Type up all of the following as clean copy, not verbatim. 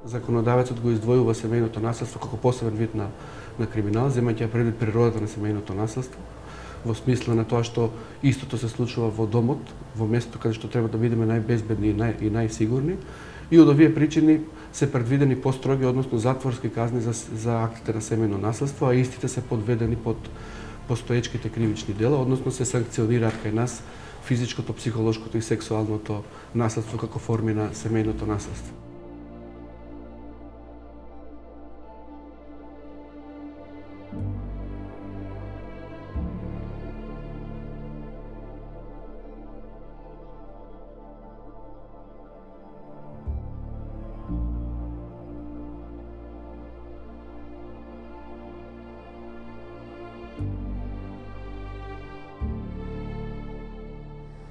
Законодавецот го издвојува семејното насилство како посебен вид на криминал, земајќи предвид природата на семејното насилство, во смисла на тоа што истото се случува во домот, во местото каде што треба да бидеме најбезбедни и најсигурни, и од овие причини се предвидени построги, односно затворски казни за актите на семејно насилство, а истите се подведени под постоечките кривични дела, односно се санкционираат кај нас физичкото, психолошкото и сексуалното насилство како форми на семејното насилство.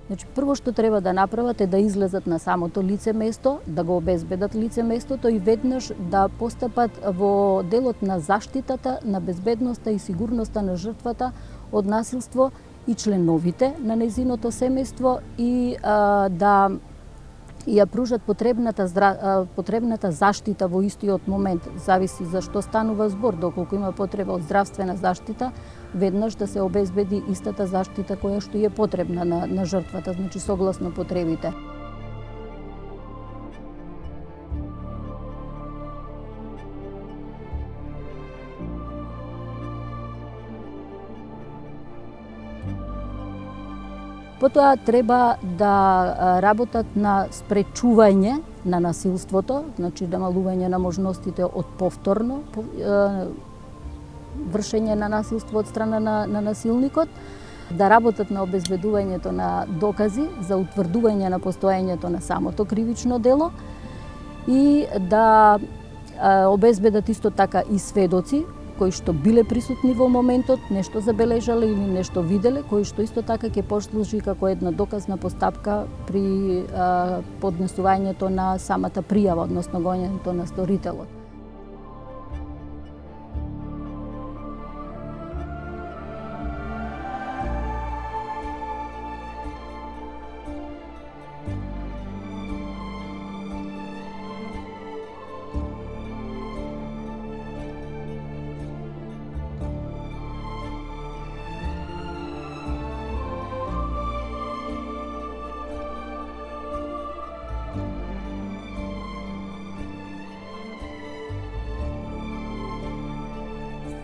Значи, прво што треба да направат е да излезат на самото лице место, да го обезбедат лице местото и веднаш да постапат во делот на заштитата на безбедноста и сигурноста на жртвата од насилство и членовите на нејзиното семејство и да ја пружат потребната заштита во истиот момент. Зависи за што станува збор, доколку има потреба од здравствена заштита, веднаш да се обезбеди истата заштита која што е потребна на жртвата, значи согласно потребите. Потоа треба да работат на спречување на насилството, значи намалување на можностите од повторно вршење на насилство од страна на насилникот, да работат на обезбедувањето на докази за утврдување на постоењето на самото кривично дело и да обезбедат исто така и сведоци кои што биле присутни во моментот, нешто забележале или нешто виделе, кои што исто така ќе послужи како една доказна постапка при поднесувањето на самата пријава, односно гонењето на сторителот.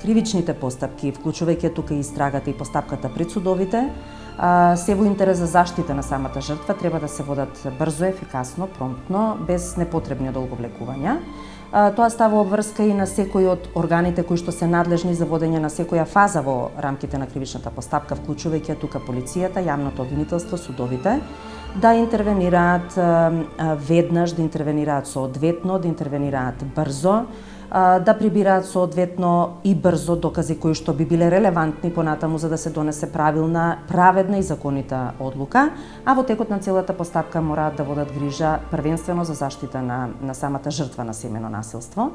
Кривичните постапки, вклучувајќи тука и истрагата и постапката пред судовите, се во интерес за заштита на самата жртва, треба да се водат брзо, ефикасно, промптно, без непотребни одолговлекувања. Тоа става обврска и на секој од органите кои што се надлежни за водење на секоја фаза во рамките на кривичната постапка, вклучувајќи тука полицијата, јавното обвинителство, судовите, да интервенираат веднаш, да интервенираат соодветно, да интервенираат брзо, да прибираат соодветно и брзо докази кои што би биле релевантни понатаму за да се донесе правилна, праведна и законита одлука, а во текот на целата постапка мораат да водат грижа првенствено за заштита на самата жртва на семејно насилство.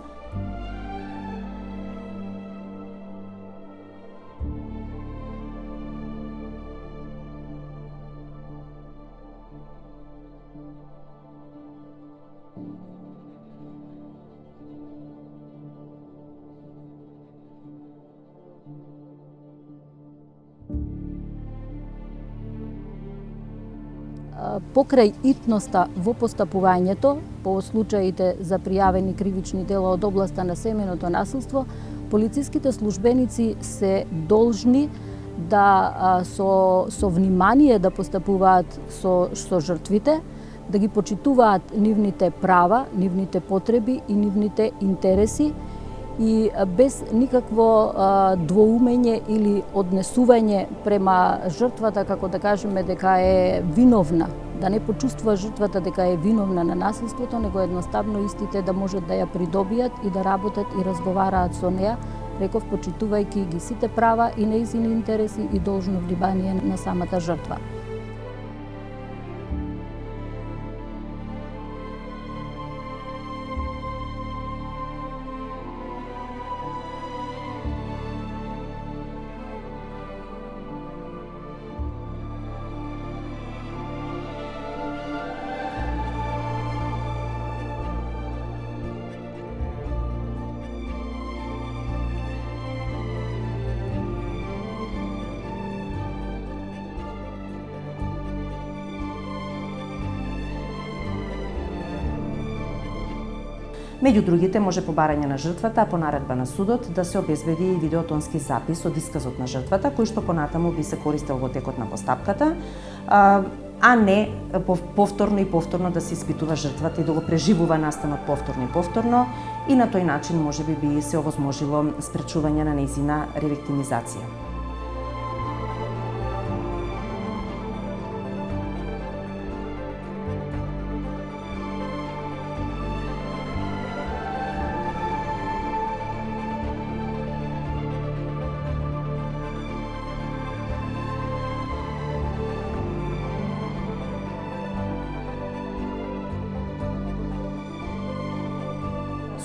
Покрај итноста во постапувањето по случаите за пријавени кривични дела од областа на семејното насилство, полициските службеници се должни да со внимание да постапуваат со жртвите, да ги почитуваат нивните права, нивните потреби и нивните интереси и без никакво двоумење или однесување према жртвата, како да кажеме дека е виновна, да не почувствува жртвата дека е виновна на насилството, него едноставно истите да можат да ја придобијат и да работат и разговараат со неа, реков почитувајќи ги сите права и нејзини интереси и должно внимание на самата жртва. Меѓу другите може по барање на жртвата, а по наредба на судот да се обезбеди и видеотонски запис од исказот на жртвата, кој што понатаму би се користел во текот на постапката, а не повторно и повторно да се испитува жртвата и да го преживува настанот повторно и повторно, и на тој начин можеби би се овозможило спречување на нејзина ревиктимизација.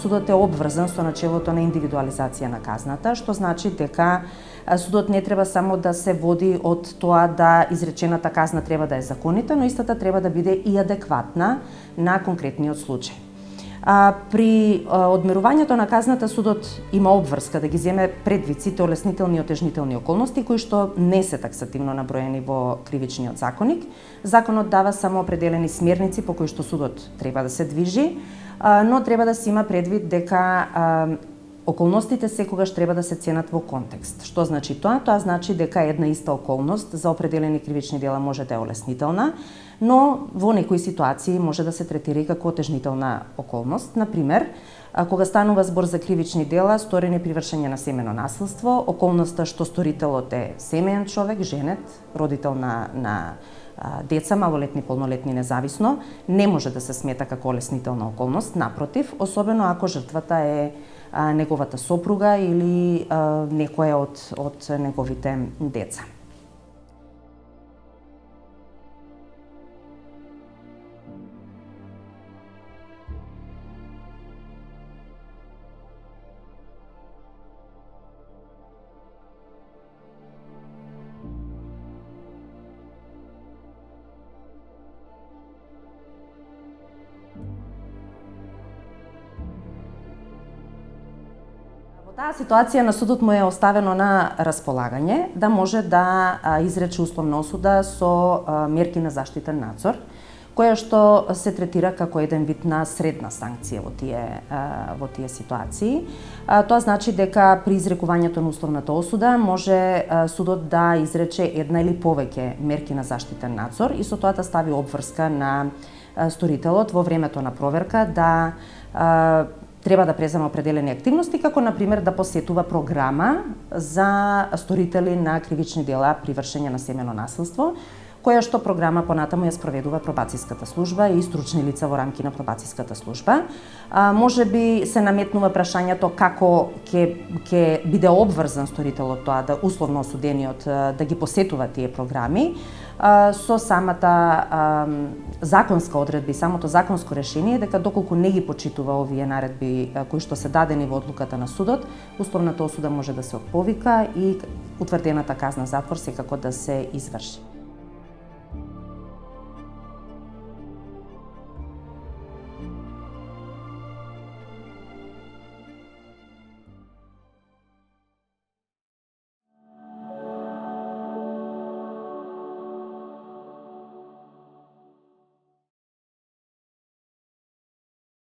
Судот е обврзан со начелото на индивидуализација на казната, што значи дека судот не треба само да се води од тоа да изречената казна треба да е законита, но истата треба да биде и адекватна на конкретниот случај. При одмерувањето на казната судот има обврска да ги земе предвид сите олеснителни и отежнителни околности кои што не се таксативно наброени во кривичниот законник. Законот дава само определени смерници по кои што судот треба да се движи, но треба да се има предвид дека околностите секогаш треба да се ценат во контекст. Што значи тоа? Тоа значи дека една иста околност за определени кривични дела може да е олеснителна, но во некои ситуации може да се третира и како отежнителна околност. Например, кога станува збор за кривични дела сторени при вршење на семено насилство, околноста што сторителот е семеен човек, женет, родител на деца, малолетни, полнолетни, независно, не може да се смета како олеснителна околност, напротив, особено ако жртвата е неговата сопруга или некоја од неговите деца. Во таа ситуација на судот му е оставено на располагање да може да изрече условна осуда со мерки на заштитен надзор, која што се третира како еден вид на средна санкција во тие ситуации. Тоа значи дека при изрекувањето на условната осуда може судот да изрече една или повеќе мерки на заштитен надзор и со тоа да стави обврска на сторителот во времето на проверка да треба да презема определени активности, како например да посетува програма за сторители на кривични дела при вршење на семено насилство, која што програма понатаму ја спроведува пробацијската служба и стручни лица во рамки на пробацијската служба. Може би се наметнува прашањето како ќе биде обврзан сторителот тоа да условно осудениот да ги посетува тие програми со самата законска одредба и самото законско решение дека доколку не ги почитува овие наредби кои што се дадени во одлуката на судот, условната осуда може да се отповика и утврдената казна затвор секако да се изврши.